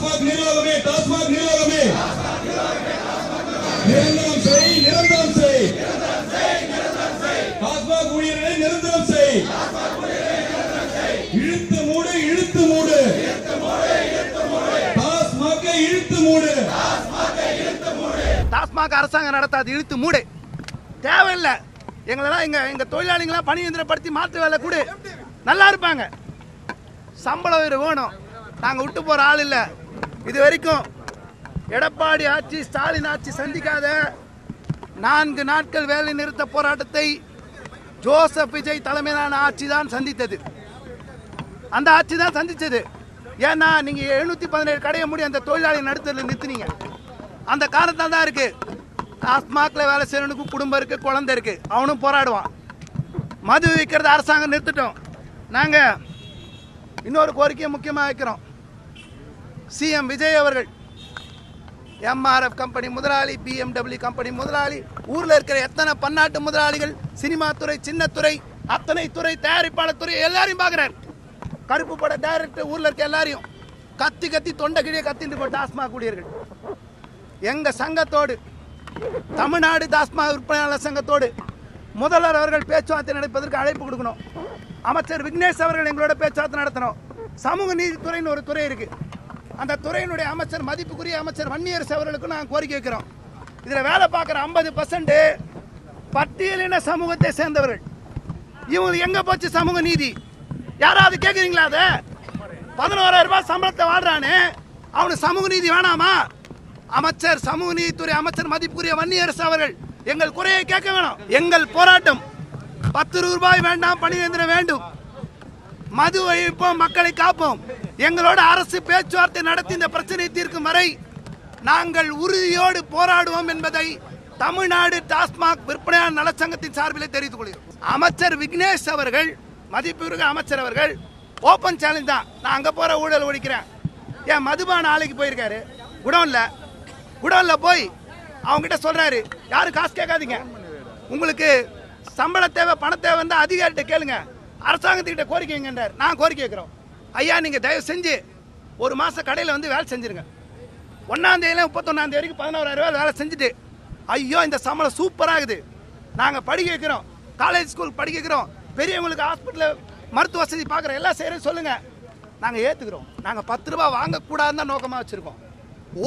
டாஸ்மாக் நிர்வாகமே நிரந்தரம் செய் டாஸ்மாக் ஊழியர்களை நிரந்தரம் செய் இழுத்து மூடு டாஸ்மாக்கை இழுத்து மூடு டாஸ்மாக் அரசாங்கம் நடத்தாது, இழுத்து மூடு. தேவையில்லை. எங்களெல்லாம் எங்க தொழிலாளிகளாம் பணியந்திரப்படுத்தி மாற்று வேலை கூட நல்லா இருப்பாங்க. சம்பள உயர்வு வேணும். நாங்கள் விட்டு போகிற ஆள் இல்லை. இது வரைக்கும் எடப்பாடி ஆட்சி, ஸ்டாலின் ஆட்சி சந்திக்காத 4 நாட்கள் வேலை நிறுத்த போராட்டத்தை ஜோசப் விஜய் தலைமையிலான ஆட்சி தான் சந்தித்தது. அந்த ஆட்சி தான் சந்திச்சது. ஏன்னா நீங்கள் 717 கடையை மூடி அந்த தொழிலாளி நடுத்தரில் நிறுத்தினீங்க. அந்த காரணத்தால் தான் இருக்கு. டாஸ்மாக்ல வேலை செய்யறவனுக்கு குடும்பம் இருக்கு, குழந்தை இருக்கு, அவனும் போராடுவான். மது விற்கிறத அரசாங்கம் நிறுத்திட்டோம். நாங்கள் இன்னொரு கோரிக்கையை முக்கியமாக வைக்கிறோம். சிஎம் விஜய் அவர்கள் எம்ஆர்எஃப் கம்பெனி முதலாளி, BMW கம்பெனி முதலாளி, ஊரில் இருக்கிற எத்தனை பன்னாட்டு முதலாளிகள், சினிமா துறை, சின்னத்துறை, அத்தனை துறை, தயாரிப்பாளர் துறை எல்லாரையும் பார்க்குறாரு. கருப்பு பட டைரக்டர், ஊரில் இருக்க எல்லாரையும் கத்தி தொண்டை கிழிய கத்திட்டு இருக்கோம். டாஸ்மாக் ஊழியர்கள் எங்கள் சங்கத்தோடு, தமிழ்நாடு டாஸ்மாக் விற்பனையாளர் சங்கத்தோடு முதல்வர் அவர்கள் பேச்சுவார்த்தை நடப்பதற்கு அழைப்பு கொடுக்கணும். அமைச்சர் விக்னேஷ் அவர்கள் எங்களோட பேச்சுவார்த்தை நடத்தணும். சமூக நீதித்துறைன்னு ஒரு துறை இருக்கு. அந்த துறையினுடைய அமைச்சர், மதிப்புக்குரிய அமைச்சர் வன்னியரசு அவர்களுக்கும் நாங்கள் கோரிக்கை வைக்கிறோம். இதில் வேலை பார்க்குற 50% பட்டியலின சமூகத்தை சேர்ந்தவர்கள். இவங்க எங்க போச்சு சமூக நீதி? யாராவது கேட்குறீங்களா? அதை 11,000 ரூபாய் சம்பளத்தை வாழ்றானே, அவனுக்கு சமூக நீதி வேணாமா? அமைச்சர், சமூக நீதித்துறை அமைச்சர் மதிப்புக்குரிய வன்னியரசு அவர்கள் எங்கள் குறையை கேட்க வேணும். எங்கள் போராட்டம் 10 ரூபாய் வேண்டாம், பணியந்திரம் வேண்டும். மது ஒழிப்போம், மக்களை காப்போம். எங்களோட அரசு பேச்சுவார்த்தை நடத்தி இந்த பிரச்சனையை தீர்க்கும் வரை நாங்கள் உறுதியோடு போராடுவோம் என்பதை தமிழ்நாடு டாஸ்மாக் விற்பனையாளர் நலச்சங்கத்தின் சார்பில் தெரிவித்துக் கொள்கிறோம். அமைச்சர் விக்னேஷ் அவர்கள், மதிப்புமிகு அமைச்சர் அவர்கள் ஓப்பன் சேலஞ்ச் தான். நான் அங்கே போகிற ஊழல் ஒழிக்கிறேன். ஏன் மதுபான ஆலைக்கு போயிருக்காரு, குடோன்ல போய் அவங்ககிட்ட சொல்றாரு, யாரும் காசு கேட்காதீங்க, உங்களுக்கு சம்பள தேவை, பண தேவை இருந்தால் அதிகாரிகிட்ட கேளுங்க, அரசாங்கத்துக்கிட்ட கோரிக்கை வைங்கன்றார். நான் கோரிக்கை வைக்கிறோம். ஐயா, நீங்கள் தயவு செஞ்சு 1 மாதம் கடையில் வந்து வேலை செஞ்சுருங்க. 1ஆம் தேதியில 31ஆம் தேதி வரைக்கும் 11,000 ரூபாய் வேலை செஞ்சுட்டு, ஐயோ இந்த சம்பளம் சூப்பராகுது, நாங்கள் படிக்க வைக்கிறோம், காலேஜ் ஸ்கூல் படிக்க வைக்கிறோம், பெரியவங்களுக்கு ஹாஸ்பிட்டலில் மருத்துவ வசதி பார்க்குறோம், எல்லாம் செய்கிறேன்னு சொல்லுங்கள், நாங்கள் ஏற்றுக்கிறோம். நாங்கள் 10 ரூபா வாங்கக்கூடாதுன்னு தான் நோக்கமாக வச்சுருக்கோம்.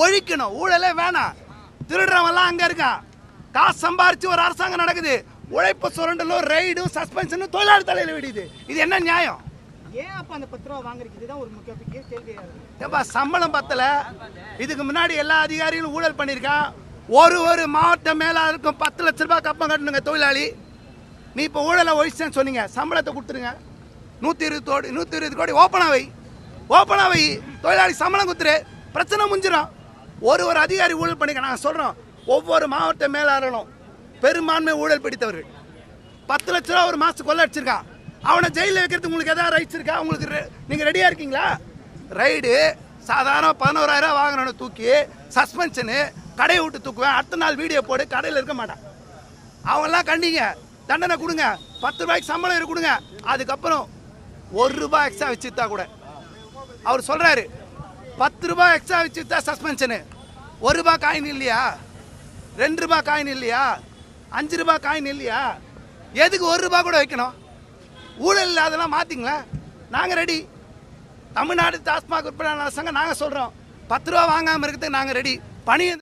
ஒழிக்கணும், ஊழலே வேணாம். திருடுறவெல்லாம் அங்கே இருக்கான். காசு சம்பாரிச்சு ஒரு அரசாங்கம் நடக்குது. உழைப்பு சுரண்டலும், ரைடும், சஸ்பென்ஷனும் தொழிலாளி தலையில் விடுது. இது என்ன நியாயம்? ஏன் அப்ப அந்த 10 ரூபா வாங்குறீங்க? தான் ஒரு முக்கிய கேள்வியா இருக்கு. ஏப்பா, சம்பளம் பத்தல. இதுக்கு முன்னாடி எல்லா அதிகாரிகளும் ஊழல் பண்ணியிருக்கான். ஒரு மாவட்ட மேலாளருக்கும் 10 லட்ச ரூபாய் கப்பம் கட்டணுங்க தொழிலாளி. நீ இப்போ ஊழலை ஒழிச்சேன்னு சொன்னீங்க, சம்பளத்தை கொடுத்துருங்க. 120 கோடி ஓப்பனா வை, தொழிலாளி சம்பளம் கொடுத்துரு, பிரச்சனை முடிஞ்சிடும். ஒரு அதிகாரி ஊழல் பண்ணிக்க. நாங்கள் சொல்கிறோம், ஒவ்வொரு மாவட்ட மேலாளரும் பெரும்பான்மை ஊழல் பிடித்தவர்கள். 10 லட்ச ரூபா ஒரு மாதத்துக்கு கொள்ள அடிச்சிருக்கான். அவனை ஜெயிலில் வைக்கிறதுக்கு உங்களுக்கு எதாவது ரைட்ஸ் இருக்கா? உங்களுக்கு நீங்கள் ரெடியாக இருக்கீங்களா? ரைடு சாதாரண 11,000 ரூபா வாங்கினவனை தூக்கி சஸ்பென்ஷனு, கடையை விட்டு தூக்குவேன், அடுத்த நாள் வீடியோ போடு, கடையில் இருக்க மாட்டான். அவங்கெல்லாம் கண்டிங்க, தண்டனை கொடுங்க, 10 ரூபாய்க்கு சம்பளம் கொடுங்க. அதுக்கப்புறம் 1 ரூபாய் எக்ஸ்ட்ரா வச்சுட்டா கூட அவர் சொல்கிறாரு, 10 ரூபாய் எக்ஸ்ட்ரா வச்சுட்டா சஸ்பென்ஷனு, 1 ரூபாய் காயின் இல்லையா, 2 ரூபாய் காயின் இல்லையா, 5 ரூபாய் காயின் இல்லையா? எதுக்கு 1 ரூபாய் கூட வைக்கணும்? ஊழல் இல்லாதெல்லாம் மாற்றிங்களேன். நாங்கள் ரெடி. தமிழ்நாடு டாஸ்மாக் விற்பனையாளர் சங்கம் நாங்கள் சொல்கிறோம், 10 ரூபா வாங்காமல் இருக்கிறதுக்கு நாங்கள் ரெடி. பணி